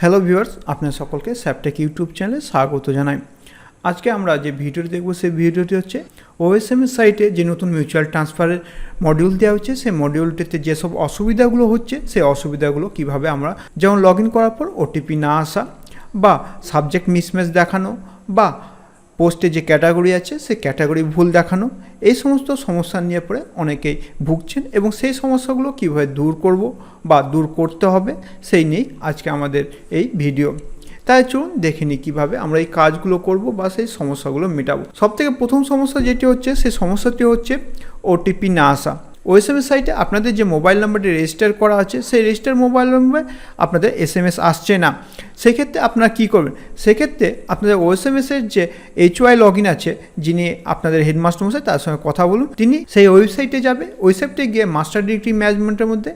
Hello viewers, আপনার সকলকে স্যাপটেক YouTube চ্যানেলে স্বাগত জানাই। আজকে আমরা যে ভিডিওটি দেখব সেই ভিডিওটি হচ্ছে ওএসএমএস সাইটে যে নতুন মিউচুয়াল ট্রান্সফারের মডিউল দেওয়া হচ্ছে সেই মডিউলটিতে যেসব অসুবিধাগুলো হচ্ছে সেই অসুবিধাগুলো কিভাবে আমরা যেমন লগ ইন করার পর ওটিপি না আসা বা সাবজেক্ট মিসম্যাচ দেখানো বা পোস্টে যে ক্যাটাগরি আছে সেই ক্যাটাগরি ভুল দেখানো, এই সমস্ত সমস্যা নিয়ে পরে অনেকেই ভুগছেন এবং সেই সমস্যাগুলো কীভাবে দূর করব বা দূর করতে হবে সেই নিয়েই আজকে আমাদের এই ভিডিও। তাই চলুন দেখে নিই কীভাবে আমরা এই কাজগুলো করব বা সেই সমস্যাগুলো মেটাবো। সবথেকে প্রথম সমস্যা যেটি হচ্ছে সেই সমস্যাটি হচ্ছে ওটিপি না আসা। ওএসএমএস সাইটে আপনাদের যে মোবাইল নাম্বারটি রেজিস্টার করা আছে সেই রেজিস্টার মোবাইল নাম্বারে আপনাদের এসএমএস আসছে না। সেক্ষেত্রে আপনারা কী করবেন, সেক্ষেত্রে আপনাদের ওএসএমএসের যে HY লগ ইন আছে, যিনি আপনাদের হেডমাস্টার মশাই তার সঙ্গে কথা বলুন, তিনি সেই ওয়েবসাইটে যাবে। ওয়েবসাইটে গিয়ে মাস্টার ডিগ্রি ম্যানেজমেন্টের মধ্যে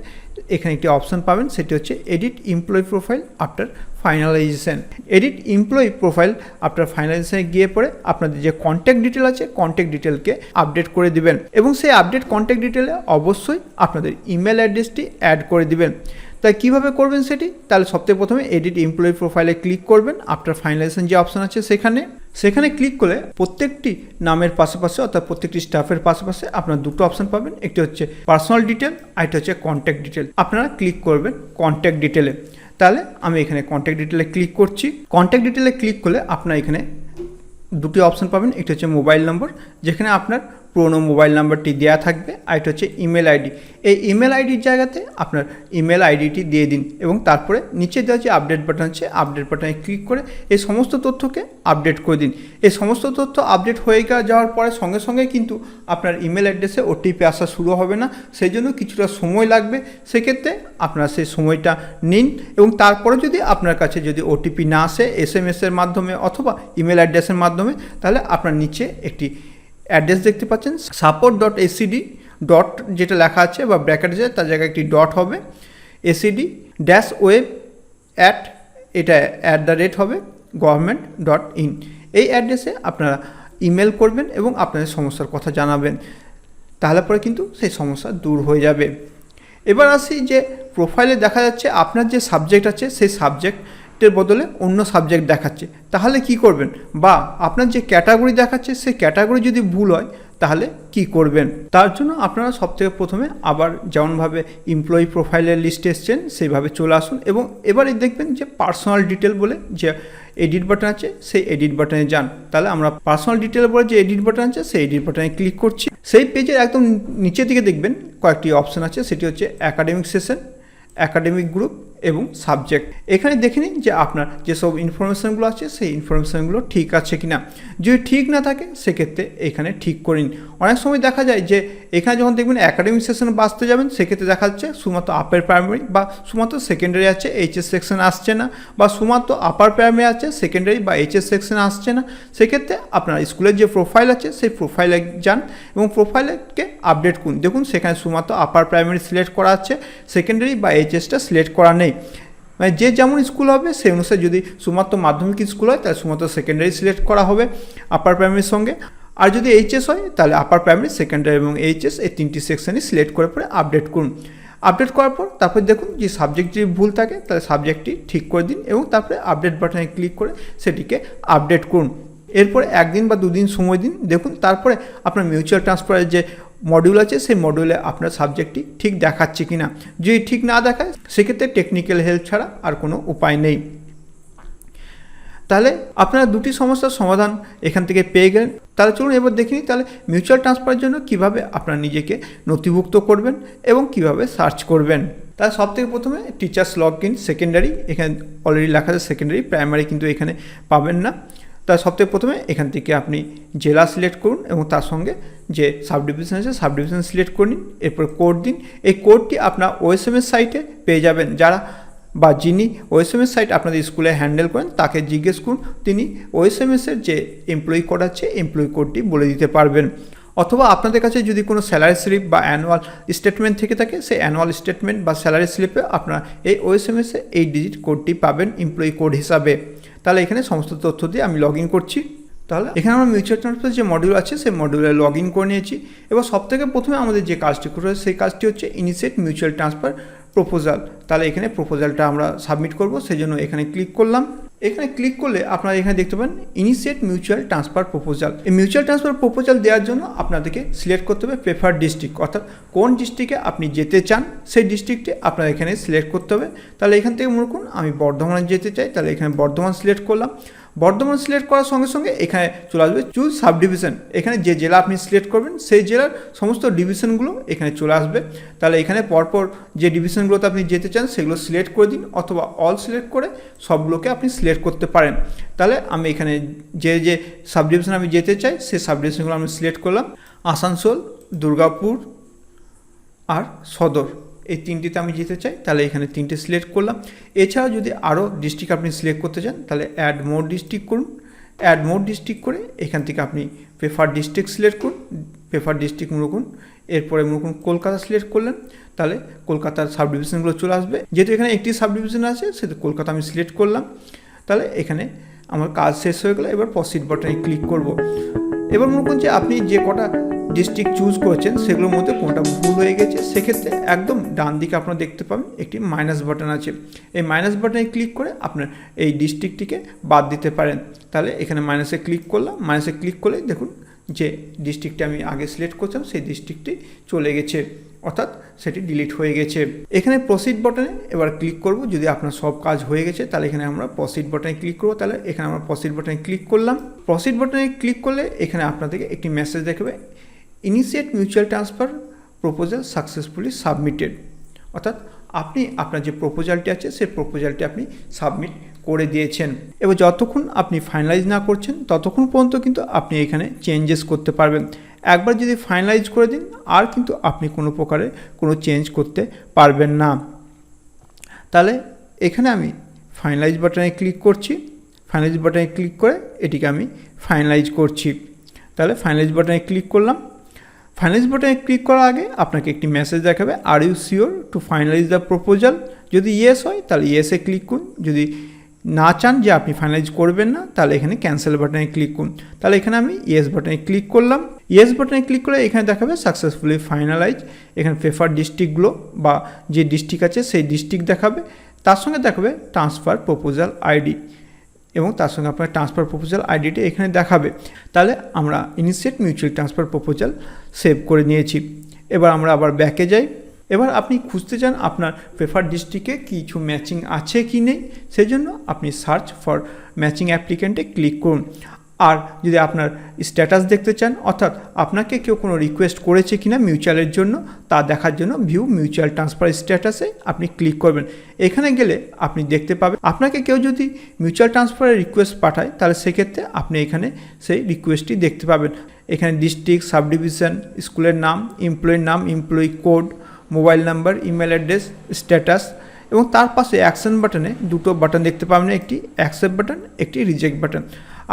এখানে একটি অপশান পাবেন, সেটি হচ্ছে edit employee profile after finalization. Edit employee profile after ফাইনালাইজেশনে গিয়ে পরে আপনাদের যে কন্ট্যাক্ট ডিটেল আছে কন্ট্যাক্ট ডিটেলকে আপডেট করে দিবেন এবং সেই আপডেট কন্ট্যাক্ট ডিটেলে অবশ্যই আপনাদের ইমেল অ্যাড্রেসটি অ্যাড করে দিবেন। তাই কীভাবে করবেন সেটি, তাহলে সবথেকে প্রথমে এডিট এমপ্লয়ি প্রোফাইলে ক্লিক করবেন। আফটার ফাইনালাইজেশন যে অপশান আছে সেখানে ক্লিক করলে প্রত্যেকটি নামের পাশাপাশি অর্থাৎ প্রত্যেকটি স্টাফের পাশাপাশি আপনার দুটো অপশান পাবেন, একটি হচ্ছে পার্সোনাল ডিটেল আর একটা হচ্ছে কন্ট্যাক্ট ডিটেল। আপনারা ক্লিক করবেন কন্ট্যাক্ট ডিটেলে। তাহলে আমি এখানে কন্ট্যাক্ট ডিটেলে ক্লিক করছি। কন্ট্যাক্ট ডিটেলে ক্লিক করলে আপনার এখানে দুটি অপশান পাবেন, একটি হচ্ছে মোবাইল নম্বর, যেখানে আপনার পুরোনো মোবাইল নাম্বারটি দেওয়া থাকবে, আর এটা হচ্ছে ইমেল আইডি। এই ইমেল আইডির জায়গাতে আপনার ইমেল আইডিটি দিয়ে দিন এবং তারপরে নিচে দেওয়া যে আপডেট বাটন আছে আপডেট বাটনে ক্লিক করে এই সমস্ত তথ্যকে আপডেট করে দিন। এই সমস্ত তথ্য আপডেট হয়ে যাওয়ার পরে সঙ্গে সঙ্গে কিন্তু আপনার ইমেল অ্যাড্রেসে ওটিপি আসা শুরু হবে না, সেই জন্য কিছুটা সময় লাগবে। সেক্ষেত্রে আপনারা সেই সময়টা নিন এবং তারপরে যদি আপনার কাছে যদি ওটিপি না আসে এসএমএসের মাধ্যমে অথবা ইমেল অ্যাড্রেসের মাধ্যমে, তাহলে আপনার নিচে একটি অ্যাড্রেস দেখতে পাচ্ছেন support.acd ডট যেটা লেখা আছে বা ব্র্যাকেট আছে তার জায়গায় একটি ডট হবে, acd-web@ এটা @ হবে government.in। এই অ্যাড্রেসে আপনারা ইমেল করবেন এবং আপনাদের সমস্যার কথা জানাবেন, তাহলে পরে কিন্তু সেই সমস্যা দূর হয়ে যাবে। এবার আসি যে প্রোফাইলে দেখা যাচ্ছে আপনার যে সাবজেক্ট আছে সেই সাবজেক্টের বদলে অন্য সাবজেক্ট দেখাচ্ছে, তাহলে কি করবেন? বা আপনার যে ক্যাটাগরি দেখাচ্ছে সেই ক্যাটাগরি যদি ভুল হয় তাহলে কি করবেন? তার জন্য আপনারা সবথেকে প্রথমে আবার যেমনভাবে এমপ্লয়ি প্রোফাইলের লিস্টে এসছেন সেইভাবে চলে আসুন এবং এবারে দেখবেন যে পার্সোনাল ডিটেল বলে যে এডিট বাটন আছে সেই এডিট বাটনে যান। তাহলে আমরা পার্সোনাল ডিটেল বলে যে এডিট বাটন আছে সেই এডিট বাটনে ক্লিক করছি। সেই পেজের একদম নিচের দিকে দেখবেন কয়েকটি অপশান আছে, সেটি হচ্ছে একাডেমিক সেশন, একাডেমিক গ্রুপ এবং সাবজেক্ট। এখানে দেখে নিন যে আপনার যেসব ইনফরমেশানগুলো আছে সেই ইনফরমেশানগুলো ঠিক আছে কিনা। যদি ঠিক না থাকে সেক্ষেত্রে এখানে ঠিক করে নিন। অনেক সময় দেখা যায় যে এখানে যখন দেখবেন একাডেমিক সেকশন বাঁচতে যাবেন সেক্ষেত্রে দেখা যাচ্ছে শুধুমাত্র আপার প্রাইমারি বা শুধুমাত্র সেকেন্ডারি আছে, এইচএস সেকশন আসছে না, বা শুধুমাত্র আপার প্রাইমারি আছে সেকেন্ডারি বা এইচএস সেকশন আসছে না। সেক্ষেত্রে আপনার স্কুলের যে প্রোফাইল আছে সেই প্রোফাইলে যান এবং প্রোফাইলকে আপডেট করুন। দেখুন সেখানে শুধুমাত্র আপার প্রাইমারি সিলেক্ট করা আছে, সেকেন্ডারি বা এইচএসটা সিলেক্ট করা নেই। মানে যে যেমন স্কুল হবে সেই অনুসারে, যদি শুধুমাত্র মাধ্যমিক স্কুল হয় তাহলে শুধুমাত্র সেকেন্ডারি সিলেক্ট করা হবে আপার প্রাইমারির সঙ্গে, আর যদি এইচএস হয় তাহলে আপার প্রাইমারি, সেকেন্ডারি এবং এইচএস এই তিনটি সেকশনই সিলেক্ট করে পরে আপডেট করুন। আপডেট করার পর তারপরে দেখুন যে সাবজেক্ট যদি ভুল থাকে তাহলে সাবজেক্টটি ঠিক করে দিন এবং তারপরে আপডেট বাটনে ক্লিক করে সেটিকে আপডেট করুন। এরপরে একদিন বা দুদিন সময় দিন, দেখুন তারপরে আপনার মিউচুয়াল ট্রান্সফারের যে মডিউল আছে সেই মডিউলে আপনার সাবজেক্টটি ঠিক দেখাচ্ছে কি না। যদি ঠিক না দেখায় সেক্ষেত্রে টেকনিক্যাল হেল্প ছাড়া আর কোনো উপায় নেই। তাহলে আপনারা দুটি সমস্যার সমাধান এখান থেকে পেয়ে গেলেন। তাহলে চলুন এবার দেখে নিই তাহলে মিউচুয়াল ট্রান্সফারের জন্য কিভাবে আপনারা নিজেকে নথিভুক্ত করবেন এবং কিভাবে সার্চ করবেন। তাহলে সবথেকে প্রথমে টিচার্স লগ ইন সেকেন্ডারি, এখানে অলরেডি লেখা আছে সেকেন্ডারি, প্রাইমারি কিন্তু এখানে পাবেন না। তার সবথেকে প্রথমে এখান থেকে আপনি জেলা সিলেক্ট করুন এবং তার সঙ্গে যে সাব ডিভিশন আছে সাব ডিভিশন সিলেক্ট করে নিন। এরপর কোড দিন। এই কোডটি আপনার ওএসএমএস সাইটে পেয়ে যাবেন। যারা বা যিনি ওএসএমএস সাইট আপনাদের স্কুলে হ্যান্ডেল করেন তাকে জিজ্ঞেস করুন, তিনি ওএসএমএসের যে এমপ্লয়ি কোড আছে এমপ্লয়ি কোডটি বলে দিতে পারবেন। অথবা আপনাদের কাছে যদি কোনো স্যালারি স্লিপ বা অ্যানুয়াল স্টেটমেন্ট থেকে থাকে সেই অ্যানুয়াল স্টেটমেন্ট বা স্যালারি স্লিপে আপনারা এই ওএসএমএসে এই ডিজিট কোডটি পাবেন এমপ্লয়ি কোড হিসাবে। তাহলে এখানে সমস্ত তথ্য দিয়ে আমি লগ ইন করছি। তাহলে এখানে আমরা মিউচুয়াল ট্রান্সফার যে মডিউল আছে সেই মডিউলে লগ ইন করে নিয়েছি। এবার সবথেকে প্রথমে আমাদের যে কাজটি করতে হবে সেই কাজটি হচ্ছে ইনিশিয়েট মিউচুয়াল ট্রান্সফার প্রপোজাল, তাহলে এখানে প্রপোজালটা আমরা সাবমিট করব, সেই জন্য এখানে ক্লিক করলাম। এখানে ক্লিক করলে আপনারা এখানে দেখতে পান ইনিশিয়েট মিউচুয়াল ট্রান্সফার প্রপোজাল। এই মিউচুয়াল ট্রান্সফার প্রপোজাল দেওয়ার জন্য আপনাদেরকে সিলেক্ট করতে হবে প্রেফার ডিস্ট্রিক্ট, অর্থাৎ কোন ডিস্ট্রিক্টে আপনি যেতে চান সেই ডিস্ট্রিক্টে আপনার এখানে সিলেক্ট করতে হবে। তাহলে এখান থেকে মনে করুন আমি বর্ধমানে যেতে চাই, তাহলে এখানে বর্ধমান সিলেক্ট করলাম। বর্ধমান সিলেক্ট করার সঙ্গে সঙ্গে এখানে চলে আসবে চুজ সাব ডিভিশন, এখানে যে জেলা আপনি সিলেক্ট করবেন সেই জেলার সমস্ত ডিভিশনগুলো এখানে চলে আসবে। তাহলে এখানে পরপর যে ডিভিশনগুলোতে আপনি যেতে চান সেগুলো সিলেক্ট করে দিন, অথবা অল সিলেক্ট করে সবগুলোকে আপনি সিলেক্ট করতে পারেন। তাহলে আমি এখানে যে সাব ডিভিশন আমি যেতে চাই সেই সাব ডিভিশনগুলো আমি সিলেক্ট করলাম, আসানসোল, দুর্গাপুর আর সদর, এই তিনটিতে আমি যেতে চাই, তাহলে এখানে তিনটে সিলেক্ট করলাম। এছাড়াও যদি আরও ডিস্ট্রিক্ট আপনি সিলেক্ট করতে চান তাহলে অ্যাড মোর ডিস্ট্রিক্ট করুন, অ্যাড মোর ডিস্ট্রিক্ট করে এখান থেকে আপনি প্রেফার ডিস্ট্রিক্ট সিলেক্ট করুন, প্রেফার ডিস্ট্রিক্ট মনে করুন, এরপরে মনে করুন কলকাতা সিলেক্ট করলেন, তাহলে কলকাতার সাব ডিভিশনগুলো চলে আসবে। যেহেতু এখানে একটি সাব ডিভিশন আছে সেহেতু কলকাতা আমি সিলেক্ট করলাম। তাহলে এখানে আমার কাজ শেষ হয়ে গেলো, এবার প্রসিড বাটনে ক্লিক করব। এবার মনে করুন যে আপনি যে কটা ডিস্ট্রিক্ট চুজ করেছেন সেগুলোর মধ্যে কোনটা ভুল হয়ে গেছে, সেক্ষেত্রে একদম ডান দিকে আপনারা দেখতে পাবেন একটি মাইনাস বাটন আছে, এই মাইনাস বাটনে ক্লিক করে আপনার এই ডিস্ট্রিক্টটিকে বাদ দিতে পারেন। তাহলে এখানে মাইনাসে ক্লিক করলাম, মাইনাসে ক্লিক করলে দেখুন যে ডিস্ট্রিক্টটি আমি আগে সিলেক্ট করছিলাম সেই ডিস্ট্রিক্টটি চলে গেছে, অর্থাৎ সেটি ডিলিট হয়ে গেছে। এখানে প্রসিড বাটনে এবার ক্লিক করব, যদি আপনার সব কাজ হয়ে গেছে তাহলে এখানে আমরা প্রসিড বাটনে ক্লিক করব। তাহলে এখানে আমরা প্রসিড বাটনে ক্লিক করলাম। প্রসিড বাটনে ক্লিক করলে এখানে আপনাদেরকে একটি মেসেজ দেখাবে initiate mutual transfer proposal successfully submitted, অর্থাৎ আপনি আপনার যে প্রপোজালটি আছে সেই প্রপোজালটি আপনি সাবমিট করে দিয়েছেন। এবার যতক্ষণ আপনি ফাইনালাইজ না করছেন ততক্ষণ পর্যন্ত কিন্তু আপনি এখানে চেঞ্জেস করতে পারবেন। একবার যদি ফাইনালাইজ করে দিন আর কিন্তু আপনি কোনো প্রকারে কোনো চেঞ্জ করতে পারবেন না। তাহলে এখানে আমি ফাইনালাইজ বাটনে ক্লিক করছি, ফাইনালাইজ বাটনে ক্লিক করে এটিকে আমি ফাইনালাইজ করছি। তাহলে ফাইনালাইজ বাটনে ক্লিক করলাম। ফাইনালাইজ বাটনে ক্লিক করার আগে আপনাকে একটি মেসেজ দেখাবে are you sure to finalise the proposal, যদি ইয়েস হয় তাহলে ইয়েসে ক্লিক করুন, যদি না চান যে আপনি ফাইনালাইজ করবেন না তাহলে এখানে ক্যান্সেল বাটনে ক্লিক করুন। তাহলে এখানে আমি ইয়েস বাটনে ক্লিক করলাম। ইয়েস বাটনে ক্লিক করে এখানে দেখাবে সাকসেসফুলি ফাইনালাইজ, এখানে প্রেফার ডিস্ট্রিক্টগুলো বা যে ডিস্ট্রিক্ট আছে সেই ডিস্ট্রিক্ট দেখাবে, তার সঙ্গে দেখাবে ট্রান্সফার প্রপোজাল আইডি এবং তার সঙ্গে আপনার ট্রান্সফার প্রপোজাল আইডিটি এখানে দেখাবে। তাহলে আমরা initiate mutual transfer proposal save করে নিয়েছি। এবার আমরা আবার ব্যাকে যাই। এবার আপনি খুঁজতে চান আপনার প্রেফার ডিস্ট্রিক্টে কিছু ম্যাচিং আছে কি নেই, সেই জন্য আপনি সার্চ ফর ম্যাচিং অ্যাপ্লিক্যান্টে ক্লিক করুন। আর যদি আপনার স্ট্যাটাস দেখতে চান, অর্থাৎ আপনাকে কেউ কোনো রিকোয়েস্ট করেছে কিনা মিউচুয়ালের জন্য তা দেখার জন্য ভিউ মিউচুয়াল ট্রান্সফার স্ট্যাটাসে আপনি ক্লিক করবেন। এখানে গেলে আপনি দেখতে পাবেন আপনাকে কেউ যদি মিউচুয়াল ট্রান্সফারের রিকোয়েস্ট পাঠায় তাহলে সেক্ষেত্রে আপনি এখানে সেই রিকোয়েস্টটি দেখতে পাবেন। এখানে ডিস্ট্রিক্ট, সাব ডিভিশন, স্কুলের নাম, এমপ্লয়ির নাম, employee code, mobile number, email address, status এবং তার পাশে অ্যাকশন বাটনে দুটো বাটন দেখতে পাবেন, একটি অ্যাকসেপ্ট বাটন, একটি রিজেক্ট বাটন।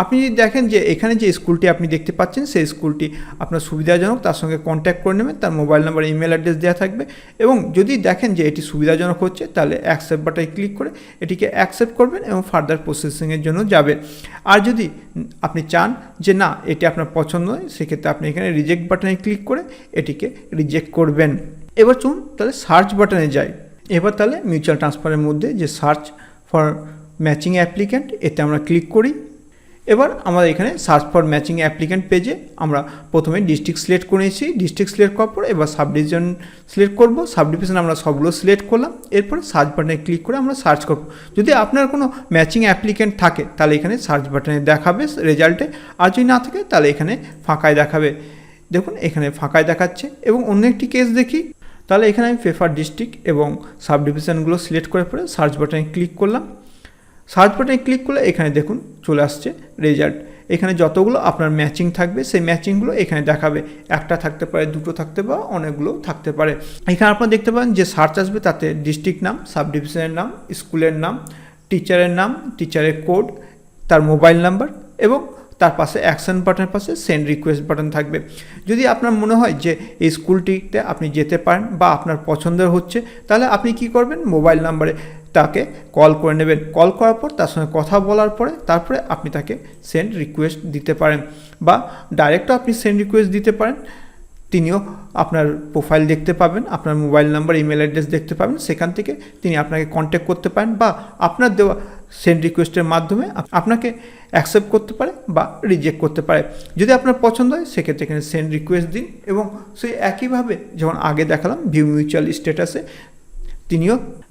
আপনি যদি দেখেন যে এখানে যে স্কুলটি আপনি দেখতে পাচ্ছেন সেই স্কুলটি আপনার সুবিধাজনক, তার সঙ্গে কন্ট্যাক্ট করে নেবেন, তার মোবাইল নাম্বার, ইমেল অ্যাড্রেস দেওয়া থাকবে এবং যদি দেখেন যে এটি সুবিধাজনক হচ্ছে তাহলে অ্যাকসেপ্ট বাটনে ক্লিক করে এটিকে অ্যাকসেপ্ট করবেন এবং ফার্দার প্রসেসিংয়ের জন্য যাবেন। আর যদি আপনি চান যে না এটি আপনার পছন্দ নয় সেক্ষেত্রে আপনি এখানে রিজেক্ট বাটনে ক্লিক করে এটিকে রিজেক্ট করবেন। এবার চলুন তাহলে সার্চ বাটনে যাই। এবার তাহলে মিউচুয়াল ট্রান্সফারের মধ্যে যে সার্চ ফর ম্যাচিং অ্যাপ্লিক্যান্ট এতে আমরা ক্লিক করি। এবার আমরা এখানে সার্চ ফর ম্যাচিং অ্যাপ্লিক্যান্ট পেজে আমরা প্রথমে ডিস্ট্রিক্ট সিলেক্ট করে নিয়েছি, ডিস্ট্রিক্ট সিলেক্ট করার পর এবার সাব ডিভিশন সিলেক্ট করব, সাব ডিভিশন আমরা সবগুলো সিলেক্ট করলাম। এরপরে সার্চ বাটনে ক্লিক করে আমরা সার্চ করব। যদি আপনার কোনো ম্যাচিং অ্যাপ্লিক্যান্ট থাকে তাহলে এখানে সার্চ বাটনে দেখাবে রেজাল্টে, আর যদি না থাকে তাহলে এখানে ফাঁকায় দেখাবে। দেখুন এখানে ফাঁকায় দেখাচ্ছে। এবং অন্য একটি কেস দেখি, তাহলে এখানে আমি প্রেফার ডিস্ট্রিক্ট এবং সাব ডিভিশনগুলো সিলেক্ট করে পরে সার্চ বাটনে ক্লিক করলাম। সার্চ বাটনে ক্লিক করলে এখানে দেখুন চলে আসছে রেজাল্ট। এখানে যতগুলো আপনার ম্যাচিং থাকবে সেই ম্যাচিংগুলো এখানে দেখাবে, একটা থাকতে পারে, দুটো থাকতে পারে, অনেকগুলো থাকতে পারে। এখানে আপনারা দেখতে পারেন যে সার্চ আসবে তাতে ডিস্ট্রিক্ট নাম, সাব ডিভিশনের নাম, স্কুলের নাম, টিচারের নাম, টিচারের কোড, তার মোবাইল নাম্বার এবং তার পাশে অ্যাকশন বাটনের পাশে সেন্ড রিকোয়েস্ট বাটন থাকবে। যদি আপনার মনে হয় যে এই স্কুলটিতে আপনি যেতে পারেন বা আপনার পছন্দের হচ্ছে তাহলে আপনি কি করবেন, মোবাইল নাম্বারে তাকে কল করে নেবেন। কল করার পর তার সঙ্গে কথা বলার পরে তারপরে আপনি তাকে সেন্ড রিকোয়েস্ট দিতে পারেন বা ডাইরেক্টও আপনি সেন্ড রিকোয়েস্ট দিতে পারেন। তিনিও আপনার প্রোফাইল দেখতে পাবেন, আপনার মোবাইল নাম্বার, ইমেল অ্যাড্রেস দেখতে পাবেন। সেখান থেকে তিনি আপনাকে কন্ট্যাক্ট করতে পারেন বা আপনার দেওয়া সেন্ড রিকোয়েস্টের মাধ্যমে আপনাকে অ্যাকসেপ্ট করতে পারে বা রিজেক্ট করতে পারে। যদি আপনার পছন্দ হয় সেক্ষেত্রে এখানে সেন্ড রিকোয়েস্ট দিন এবং সেই একইভাবে যেমন আগে দেখালাম ভিউ মিউচুয়াল স্ট্যাটাসে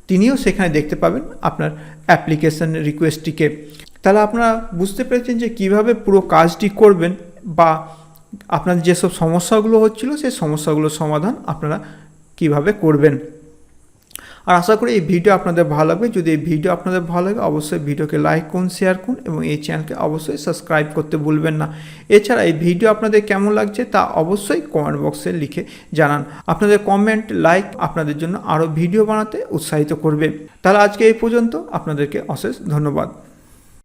তিনিও সেখানে দেখতে পাবেন আপনার অ্যাপ্লিকেশন রিকোয়েস্টটিকে। তাহলে আপনারা বুঝতে পেরেছেন যে কিভাবে পুরো কাজটি করবেন বা আপনার যেসব সমস্যাগুলো হচ্ছিল সেই সমস্যাগুলোর সমাধান আপনারা কিভাবে করবেন। আর আশা করি এই ভিডিও আপনাদের ভালো লাগবে। যদি এই ভিডিও আপনাদের ভালো লাগে অবশ্যই ভিডিওকে লাইক করুন, শেয়ার করুন এবং এই চ্যানেলকে অবশ্যই সাবস্ক্রাইব করতে ভুলবেন না। এছাড়া এই ভিডিও আপনাদের কেমন লাগছে তা অবশ্যই কমেন্ট বক্সে লিখে জানান। আপনাদের কমেন্ট, লাইক আপনাদের জন্য আরও ভিডিও বানাতে উৎসাহিত করবে। তাহলে আজকে এই পর্যন্ত, আপনাদেরকে অশেষ ধন্যবাদ।